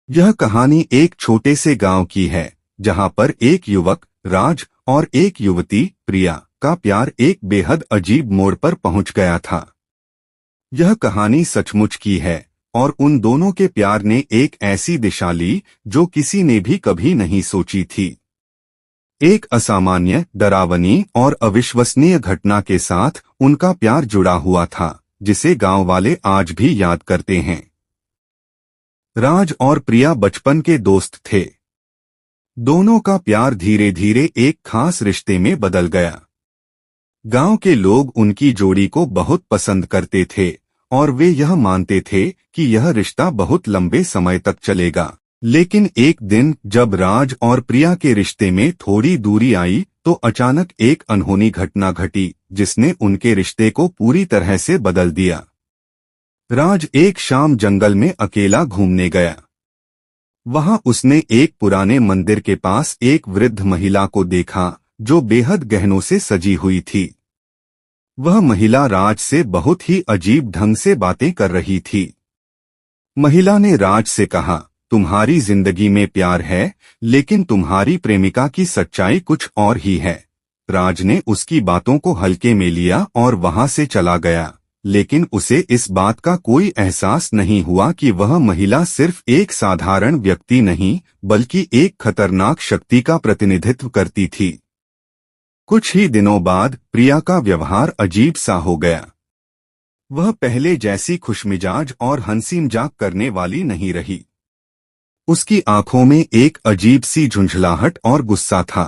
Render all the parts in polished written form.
यह कहानी एक छोटे से गांव की है जहां पर एक युवक राज और एक युवती प्रिया का प्यार एक बेहद अजीब मोड़ पर पहुंच गया था। यह कहानी सचमुच की है और उन दोनों के प्यार ने एक ऐसी दिशा ली जो किसी ने भी कभी नहीं सोची थी। एक असामान्य, डरावनी और अविश्वसनीय घटना के साथ उनका प्यार जुड़ा हुआ था, जिसे गांव वाले आज भी याद करते हैं। राज और प्रिया बचपन के दोस्त थे। दोनों का प्यार धीरे धीरे एक खास रिश्ते में बदल गया। गांव के लोग उनकी जोड़ी को बहुत पसंद करते थे और वे यह मानते थे कि यह रिश्ता बहुत लंबे समय तक चलेगा। लेकिन एक दिन जब राज और प्रिया के रिश्ते में थोड़ी दूरी आई तो अचानक एक अनहोनी घटना घटी जिसने उनके रिश्ते को पूरी तरह से बदल दिया। राज एक शाम जंगल में अकेला घूमने गया। वहां उसने एक पुराने मंदिर के पास एक वृद्ध महिला को देखा जो बेहद गहनों से सजी हुई थी। वह महिला राज से बहुत ही अजीब ढंग से बातें कर रही थी। महिला ने राज से कहा, तुम्हारी जिंदगी में प्यार है, लेकिन तुम्हारी प्रेमिका की सच्चाई कुछ और ही है। राज ने उसकी बातों को हल्के में लिया और वहां से चला गया, लेकिन उसे इस बात का कोई एहसास नहीं हुआ कि वह महिला सिर्फ एक साधारण व्यक्ति नहीं बल्कि एक खतरनाक शक्ति का प्रतिनिधित्व करती थी। कुछ ही दिनों बाद प्रिया का व्यवहार अजीब सा हो गया। वह पहले जैसी खुशमिजाज और हंसी मजाक करने वाली नहीं रही। उसकी आंखों में एक अजीब सी झुंझलाहट और गुस्सा था।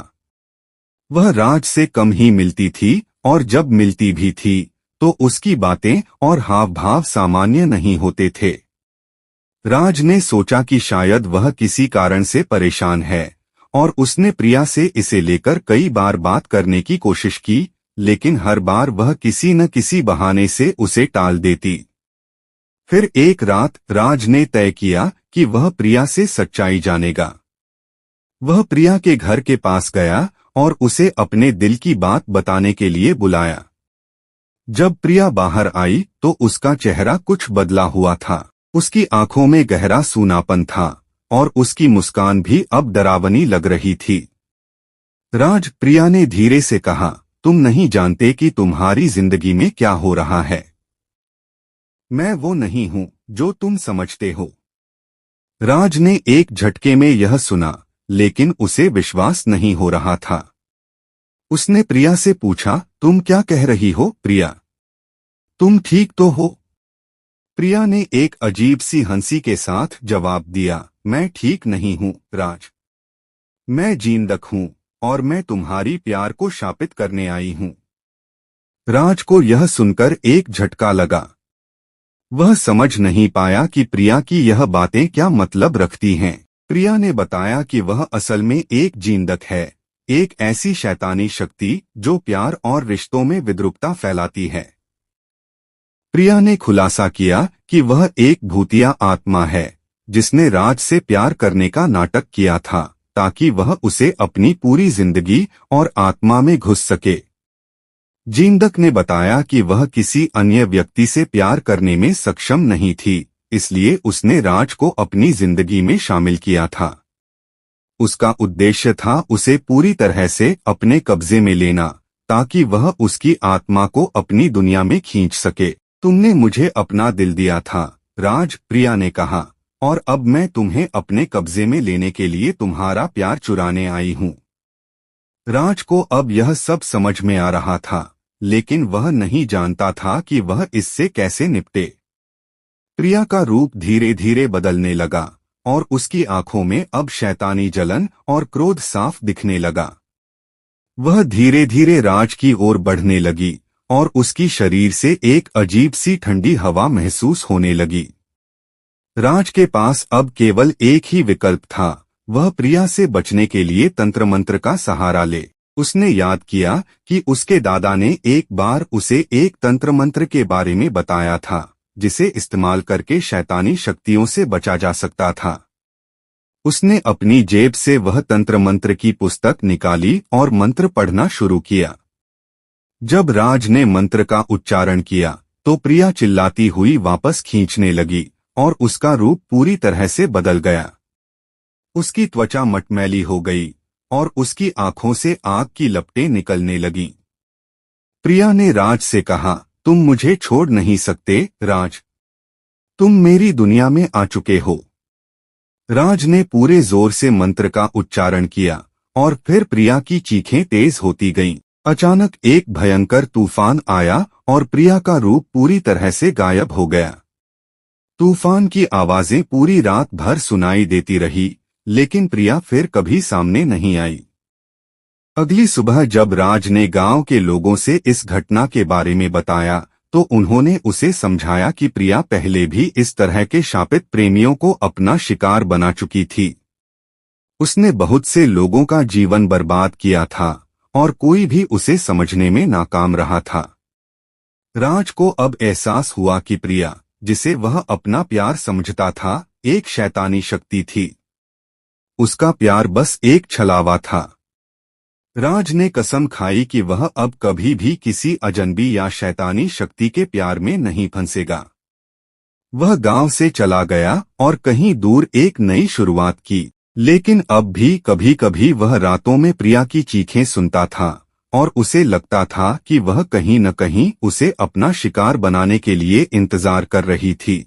वह राज से कम ही मिलती थी और जब मिलती भी थी तो उसकी बातें और हाव भाव सामान्य नहीं होते थे। राज ने सोचा कि शायद वह किसी कारण से परेशान है और उसने प्रिया से इसे लेकर कई बार बात करने की कोशिश की, लेकिन हर बार वह किसी न किसी बहाने से उसे टाल देती। फिर एक रात राज ने तय किया कि वह प्रिया से सच्चाई जानेगा। वह प्रिया के घर के पास गया और उसे अपने दिल की बात बताने के लिए बुलाया। जब प्रिया बाहर आई तो उसका चेहरा कुछ बदला हुआ था। उसकी आंखों में गहरा सूनापन था और उसकी मुस्कान भी अब डरावनी लग रही थी। राज, प्रिया ने धीरे से कहा, तुम नहीं जानते कि तुम्हारी जिंदगी में क्या हो रहा है। मैं वो नहीं हूं जो तुम समझते हो। राज ने एक झटके में यह सुना, लेकिन उसे विश्वास नहीं हो रहा था। उसने प्रिया से पूछा, तुम क्या कह रही हो प्रिया? तुम ठीक तो हो? प्रिया ने एक अजीब सी हंसी के साथ जवाब दिया, मैं ठीक नहीं हूं राज। मैं जिंदक हूं और मैं तुम्हारी प्यार को शापित करने आई हूं। राज को यह सुनकर एक झटका लगा। वह समझ नहीं पाया कि प्रिया की यह बातें क्या मतलब रखती हैं। प्रिया ने बताया कि वह असल में एक जिंदक है, एक ऐसी शैतानी शक्ति जो प्यार और रिश्तों में विद्रूपता फैलाती है। प्रिया ने खुलासा किया कि वह एक भूतिया आत्मा है जिसने राज से प्यार करने का नाटक किया था ताकि वह उसे अपनी पूरी जिंदगी और आत्मा में घुस सके। जिंदक ने बताया कि वह किसी अन्य व्यक्ति से प्यार करने में सक्षम नहीं थी, इसलिए उसने राज को अपनी जिंदगी में शामिल किया था। उसका उद्देश्य था उसे पूरी तरह से अपने कब्जे में लेना ताकि वह उसकी आत्मा को अपनी दुनिया में खींच सके। तुमने मुझे अपना दिल दिया था राज, प्रिया ने कहा, और अब मैं तुम्हें अपने कब्जे में लेने के लिए तुम्हारा प्यार चुराने आई हूं। राज को अब यह सब समझ में आ रहा था, लेकिन वह नहीं जानता था कि वह इससे कैसे निपटे। प्रिया का रूप धीरे धीरे बदलने लगा और उसकी आंखों में अब शैतानी जलन और क्रोध साफ दिखने लगा। वह धीरे धीरे राज की ओर बढ़ने लगी और उसकी शरीर से एक अजीब सी ठंडी हवा महसूस होने लगी। राज के पास अब केवल एक ही विकल्प था, वह प्रिया से बचने के लिए तंत्र मंत्र का सहारा ले। उसने याद किया कि उसके दादा ने एक बार उसे एक तंत्र मंत्र के बारे में बताया था जिसे इस्तेमाल करके शैतानी शक्तियों से बचा जा सकता था। उसने अपनी जेब से वह तंत्र मंत्र की पुस्तक निकाली और मंत्र पढ़ना शुरू किया। जब राज ने मंत्र का उच्चारण किया तो प्रिया चिल्लाती हुई वापस खींचने लगी और उसका रूप पूरी तरह से बदल गया। उसकी त्वचा मटमैली हो गई और उसकी आंखों से आग की लपटें निकलने लगीं। प्रिया ने राज से कहा, तुम मुझे छोड़ नहीं सकते राज, तुम मेरी दुनिया में आ चुके हो। राज ने पूरे जोर से मंत्र का उच्चारण किया और फिर प्रिया की चीखें तेज होती गईं। अचानक एक भयंकर तूफान आया और प्रिया का रूप पूरी तरह से गायब हो गया। तूफान की आवाजें पूरी रात भर सुनाई देती रही, लेकिन प्रिया फिर कभी सामने नहीं आई। अगली सुबह जब राज ने गांव के लोगों से इस घटना के बारे में बताया, तो उन्होंने उसे समझाया कि प्रिया पहले भी इस तरह के शापित प्रेमियों को अपना शिकार बना चुकी थी। उसने बहुत से लोगों का जीवन बर्बाद किया था और कोई भी उसे समझने में नाकाम रहा था। राज को अब एहसास हुआ कि प्रिया, जिसे वह अपना प्यार समझता था, एक शैतानी शक्ति थी। उसका प्यार बस एक छलावा था। राज ने कसम खाई कि वह अब कभी भी किसी अजनबी या शैतानी शक्ति के प्यार में नहीं फंसेगा। वह गांव से चला गया और कहीं दूर एक नई शुरुआत की, लेकिन अब भी कभी कभी वह रातों में प्रिया की चीखें सुनता था और उसे लगता था कि वह कहीं न कहीं उसे अपना शिकार बनाने के लिए इंतजार कर रही थी।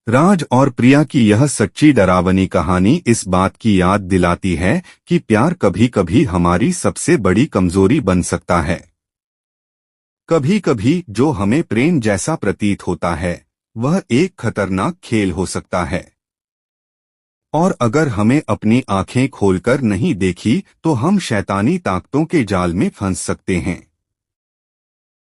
राज और प्रिया की यह सच्ची डरावनी कहानी इस बात की याद दिलाती है कि प्यार कभी कभी हमारी सबसे बड़ी कमजोरी बन सकता है। कभी कभी जो हमें प्रेम जैसा प्रतीत होता है, वह एक खतरनाक खेल हो सकता है। और अगर हमें अपनी आंखें खोलकर नहीं देखी तो हम शैतानी ताकतों के जाल में फंस सकते हैं।